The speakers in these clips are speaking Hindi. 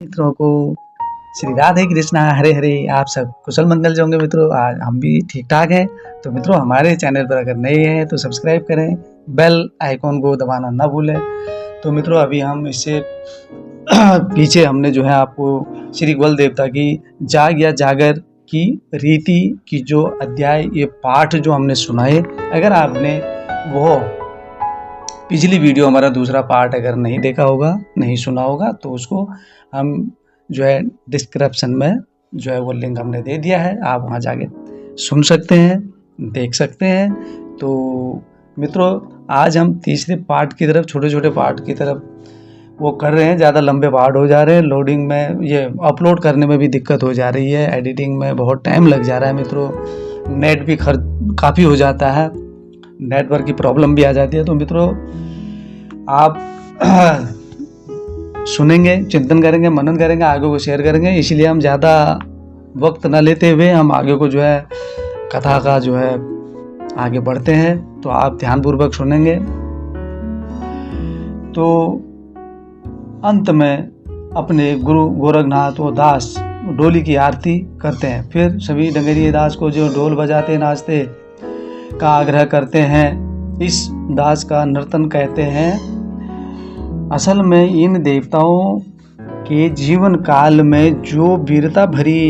मित्रों को श्री राधे कृष्णा हरे हरे। आप सब कुशल मंगल से होंगे मित्रों। आज हम भी ठीक ठाक हैं। तो मित्रों हमारे चैनल पर अगर नए हैं तो सब्सक्राइब करें, बेल आइकॉन को दबाना ना भूलें। तो मित्रों अभी हम इससे पीछे हमने जो है आपको श्री ग्वल देवता की जाग या जागर की रीति की जो अध्याय ये पाठ जो हमने सुनाए, अगर आपने वो पिछली वीडियो हमारा दूसरा पार्ट अगर नहीं देखा होगा, नहीं सुना होगा, तो उसको हम जो है डिस्क्रिप्शन में जो है वो लिंक हमने दे दिया है, आप वहाँ जाके सुन सकते हैं, देख सकते हैं। तो मित्रों आज हम तीसरे पार्ट की तरफ, छोटे छोटे पार्ट की तरफ वो कर रहे हैं। ज़्यादा लंबे पार्ट हो जा रहे हैं, लोडिंग में ये अपलोड करने में भी दिक्कत हो जा रही है, एडिटिंग में बहुत टाइम लग जा रहा है मित्रों, नेट भी काफ़ी हो जाता है, नेटवर्क की प्रॉब्लम भी आ जाती है। तो मित्रों आप सुनेंगे, चिंतन करेंगे, मनन करेंगे, आगे को शेयर करेंगे, इसलिए हम ज़्यादा वक्त न लेते हुए हम आगे को जो है कथा का जो है आगे बढ़ते हैं। तो आप ध्यानपूर्वक सुनेंगे। तो अंत में अपने गुरु गोरखनाथ व दास डोली की आरती करते हैं। फिर सभी डंगरिये दास को जो ढोल बजाते नाचते का आग्रह करते हैं, इस दास का नर्तन कहते हैं। असल में इन देवताओं के जीवन काल में जो वीरता भरी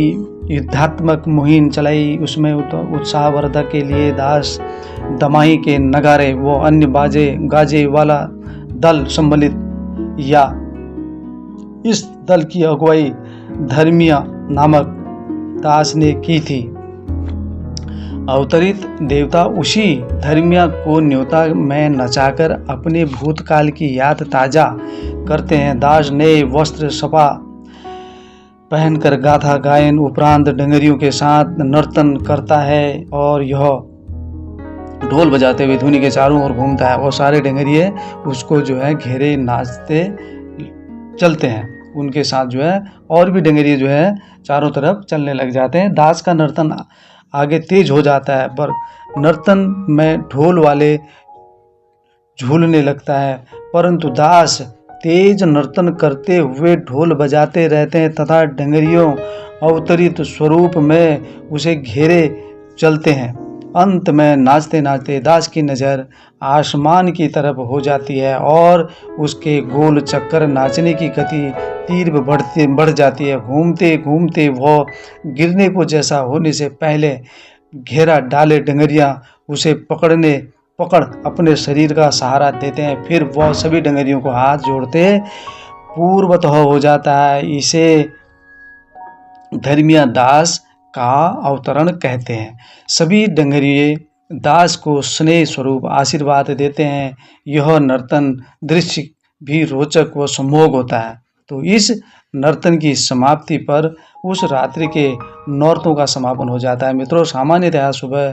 युद्धात्मक मुहिम चलाई, उसमें उत्साहवर्धक के लिए दास दमाही के नगारे वो अन्य बाजे गाजे वाला दल सम्मिलित या इस दल की अगुवाई धर्मिया नामक दास ने की थी। अवतरित देवता उसी धर्मिया को न्योता में नचाकर अपने भूतकाल की याद ताजा करते हैं। दास नए वस्त्र सपा पहनकर गाथा गायन उपरांत डंगरियों के साथ नर्तन करता है और यह ढोल बजाते हुए धुनी के चारों ओर घूमता है और सारे डंगरिये उसको जो है घेरे नाचते चलते हैं। उनके साथ जो है और भी डंगरिये जो है चारों तरफ चलने लग जाते हैं। दास का नर्तन आगे तेज हो जाता है, पर नर्तन में ढोल वाले झूलने लगता है, परंतु दास तेज नर्तन करते हुए ढोल बजाते रहते हैं तथा डंगरियों अवतरित स्वरूप में उसे घेरे चलते हैं। अंत में नाचते नाचते दास की नज़र आसमान की तरफ हो जाती है और उसके गोल चक्कर नाचने की गति तीव्र बढ़ जाती है। घूमते घूमते वह गिरने को जैसा होने से पहले घेरा डाले डंगरिया उसे पकड़ अपने शरीर का सहारा देते हैं। फिर वह सभी डंगरियों को हाथ जोड़ते पूर्वतः हो जाता है। इसे धर्मिया दास का अवतरण कहते हैं। सभी डंगरिये दास को स्नेह स्वरूप आशीर्वाद देते हैं। यह नर्तन दृश्य भी रोचक व सम्मोहक होता है। तो इस नर्तन की समाप्ति पर उस रात्रि के नौरतों का समापन हो जाता है। मित्रों सामान्यतः सुबह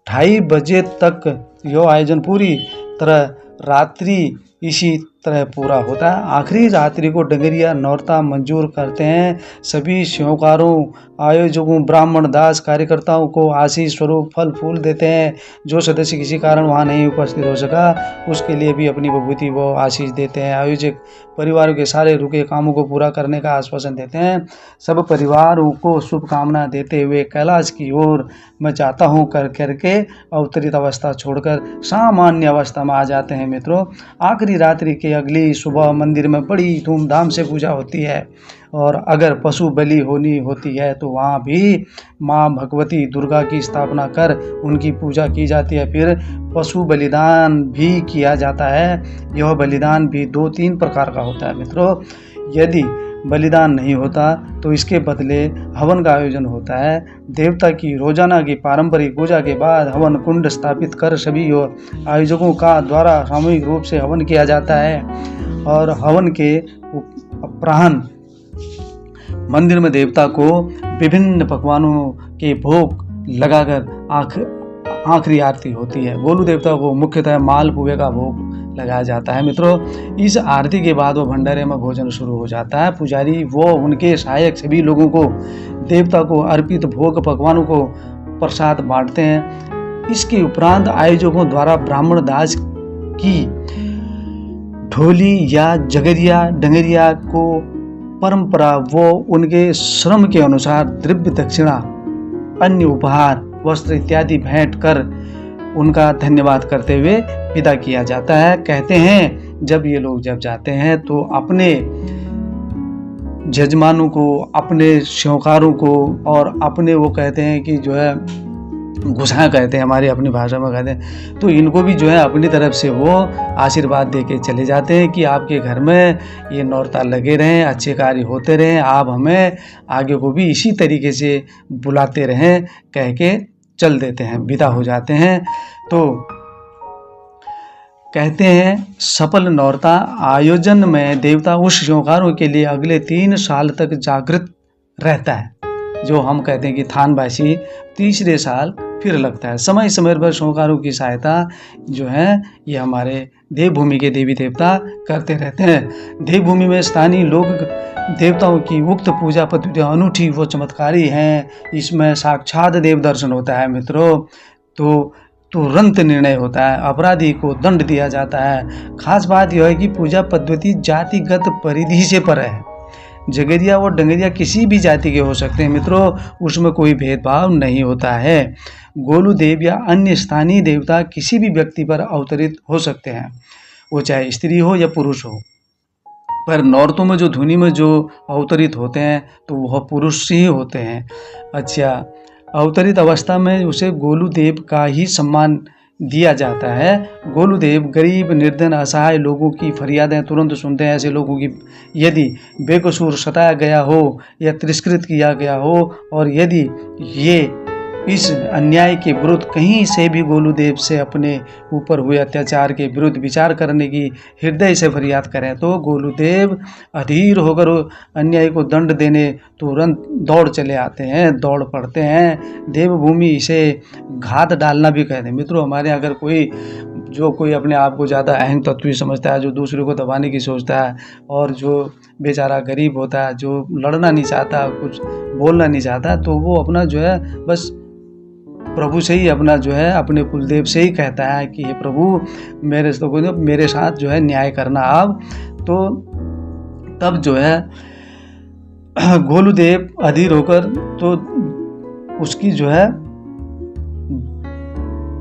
2:30 बजे तक यह आयोजन पूरी तरह रात्रि इसी तरह पूरा होता है। आखिरी रात्रि को डंगरिया नौरता मंजूर करते हैं। सभी सेवकारों, आयोजकों, ब्राह्मण, दास, कार्यकर्ताओं को आशीष स्वरूप फल फूल देते हैं। जो सदस्य किसी कारण वहाँ नहीं उपस्थित हो सका उसके लिए भी अपनी विभूति वो आशीष देते हैं। आयोजक परिवारों के सारे रुके कामों को पूरा करने का आश्वासन देते हैं। सब परिवारों को शुभकामना देते हुए कैलाश की ओर मैं जाता हूँ करके अवतरित अवस्था छोड़कर सामान्य अवस्था में आ जाते हैं। मित्रों आखिरी रात्रि के अगली सुबह मंदिर में बड़ी धूमधाम से पूजा होती है और अगर पशु बलि होनी होती है तो वहाँ भी माँ भगवती दुर्गा की स्थापना कर उनकी पूजा की जाती है। फिर पशु बलिदान भी किया जाता है। यह बलिदान भी 2-3 प्रकार का होता है। मित्रों यदि बलिदान नहीं होता तो इसके बदले हवन का आयोजन होता है। देवता की रोजाना की पारंपरिक पूजा के बाद हवन कुंड स्थापित कर सभी आयोजकों का द्वारा सामूहिक रूप से हवन किया जाता है और हवन के उपरांत मंदिर में देवता को विभिन्न पकवानों के भोग लगाकर आखिरी आरती होती है। गोलू देवता को मुख्यतः मालपुए का भोग लगाया जाता है। मित्रों इस आरती के बाद वो भंडारे में भोजन शुरू हो जाता है। पुजारी वो उनके सहायक सभी लोगों को देवता को अर्पित भोग पकवानों को प्रसाद बांटते हैं। इसके उपरांत आयोजकों द्वारा ब्राह्मण दास की ढोली या जगरिया डंगरिया को परंपरा वो उनके श्रम के अनुसार द्रव्य दक्षिणा, अन्य उपहार, वस्त्र इत्यादि भेंट कर उनका धन्यवाद करते हुए विदा किया जाता है। कहते हैं जब ये लोग जब जाते हैं तो अपने जजमानों को, अपने श्योकारों को और अपने वो कहते हैं कि जो है घुसा कहते हैं, हमारी अपनी भाषा में कहते हैं, तो इनको भी जो है अपनी तरफ से वो आशीर्वाद दे के चले जाते हैं कि आपके घर में ये नौरता लगे रहें, अच्छे कार्य होते रहें, आप हमें आगे को भी इसी तरीके से बुलाते रहें, कह के चल देते हैं, विदा हो जाते हैं। तो कहते हैं सफल नौरता आयोजन में देवता उस श्योकारों के लिए अगले 3 साल तक जागृत रहता है। जो हम कहते हैं कि थानबासी तीसरे साल फिर लगता है। समय समय पर श्योकारों की सहायता जो है ये हमारे देवभूमि के देवी देवता करते रहते हैं। देवभूमि में स्थानीय लोग देवताओं की उक्त पूजा पद्धतियाँ अनूठी व चमत्कारी हैं। इसमें साक्षात देव दर्शन होता है मित्रों, तो तुरंत निर्णय होता है, अपराधी को दंड दिया जाता है। खास बात यह है कि पूजा पद्धति जातिगत परिधि से पर है। जगरिया और डंगरिया किसी भी जाति के हो सकते हैं मित्रों, उसमें कोई भेदभाव नहीं होता है। गोलू देव या अन्य स्थानीय देवता किसी भी व्यक्ति पर अवतरित हो सकते हैं, वो चाहे स्त्री हो या पुरुष हो। पर नौरतों में जो धुनी में जो अवतरित होते हैं तो वह पुरुष ही होते हैं। अच्छा, अवतरित अवस्था में उसे गोलू देव का ही सम्मान दिया जाता है। गोलू देव गरीब, निर्धन, असहाय लोगों की फरियादें तुरंत सुनते हैं। ऐसे लोगों की यदि बेकसूर सताया गया हो या तिरस्कृत किया गया हो और यदि ये इस अन्याय के विरुद्ध कहीं से भी गोलू देव से अपने ऊपर हुए अत्याचार के विरुद्ध विचार करने की हृदय से फरियाद करें तो गोलू देव अधीर होकर अन्याय को दंड देने तुरंत दौड़ चले आते हैं, दौड़ पड़ते हैं। देवभूमि इसे घात डालना भी कहते हैं मित्रों। हमारे अगर कोई अपने आप को ज़्यादा अहम तत्वी समझता है, जो दूसरे को दबाने की सोचता है और जो बेचारा गरीब होता है, जो लड़ना नहीं चाहता, कुछ बोलना नहीं चाहता, तो वो अपना जो है बस प्रभु से ही अपना जो है अपने कुलदेव से ही कहता है कि हे प्रभु मेरे साथ जो है न्याय करना आप। तो तब जो है गोलू देव अधीर होकर तो उसकी जो है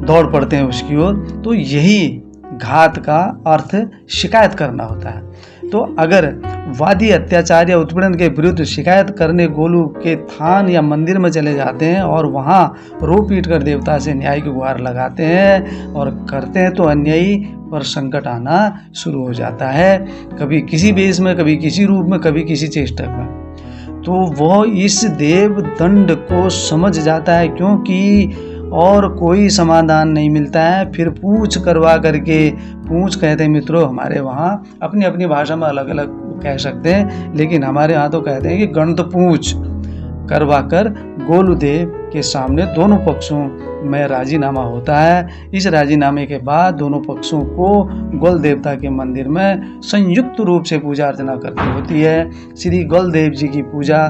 दौड़ पड़ते हैं उसकी ओर। तो यही घात का अर्थ शिकायत करना होता है। तो अगर वादी अत्याचार या उत्पीड़न के विरुद्ध शिकायत करने गोलू के थान या मंदिर में चले जाते हैं और वहाँ रो पीट कर देवता से न्याय की गुहार लगाते हैं और करते हैं तो अन्यायी पर संकट आना शुरू हो जाता है, कभी किसी वेश में, कभी किसी रूप में, कभी किसी चेष्टा में। तो वह इस देव दंड को समझ जाता है, क्योंकि और कोई समाधान नहीं मिलता है। फिर पूछ करवा करके, पूछ कहते हैं मित्रों हमारे वहाँ, अपनी अपनी भाषा में अलग अलग कह सकते हैं, लेकिन हमारे यहाँ तो कहते हैं कि गणित पूछ करवा कर गोलू देव के सामने दोनों पक्षों में राजीनामा होता है। इस राजीनामे के बाद दोनों पक्षों को गोल देवता के मंदिर में संयुक्त रूप से पूजा अर्चना करनी होती है। श्री गोल देव जी की पूजा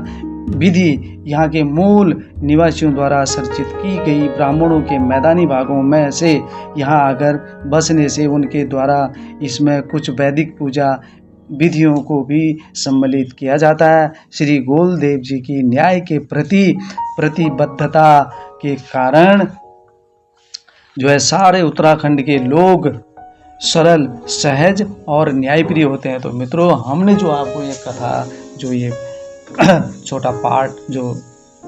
विधि यहाँ के मूल निवासियों द्वारा सर्जित की गई ब्राह्मणों के मैदानी भागों में से यहाँ आकर बसने से उनके द्वारा इसमें कुछ वैदिक पूजा विधियों को भी सम्मिलित किया जाता है। श्री गोल देव जी की न्याय के प्रति प्रतिबद्धता के कारण जो है सारे उत्तराखंड के लोग सरल, सहज और न्यायप्रिय होते हैं। तो मित्रों, हमने जो आपको ये कथा, जो ये छोटा पार्ट जो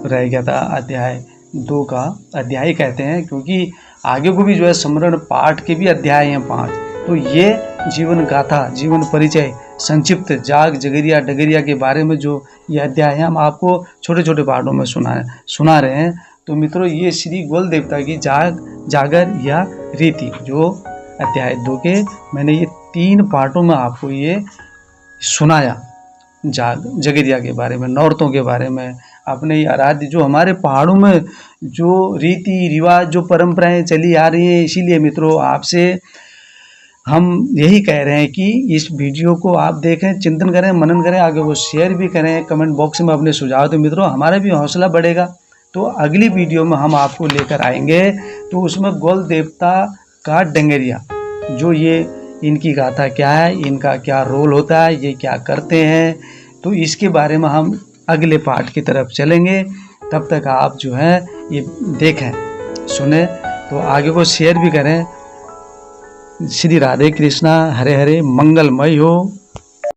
रह गया था अध्याय 2 का, अध्याय कहते हैं क्योंकि आगे को भी जो है स्मरण पाठ के भी अध्याय हैं 5। तो ये जीवन गाथा, जीवन परिचय, संक्षिप्त जाग, जगरिया, डगरिया के बारे में जो ये अध्याय है हम आपको छोटे छोटे पार्टों में सुना रहे हैं। तो मित्रों, ये श्री गोल देवता की जागर या रीति जो अध्याय 2 के मैंने ये 3 पार्टों में आपको ये सुनाया। जगरिया के बारे में, नौरतों के बारे में, अपने आराध्य जो हमारे पहाड़ों में जो रीति रिवाज, जो परंपराएं चली आ रही हैं। इसीलिए मित्रों, आपसे हम यही कह रहे हैं कि इस वीडियो को आप देखें, चिंतन करें, मनन करें, आगे को शेयर भी करें, कमेंट बॉक्स में अपने सुझाव दें मित्रों, हमारा भी हौसला बढ़ेगा। तो अगली वीडियो में हम आपको लेकर आएंगे, तो उसमें गोल देवता का डंगरिया, जो ये इनकी गाथा क्या है, इनका क्या रोल होता है, ये क्या करते हैं, तो इसके बारे में हम अगले पार्ट की तरफ चलेंगे। तब तक आप जो है ये देखें, सुने, तो आगे को शेयर भी करें। श्री राधे कृष्णा, हरे हरे, मंगलमय हो।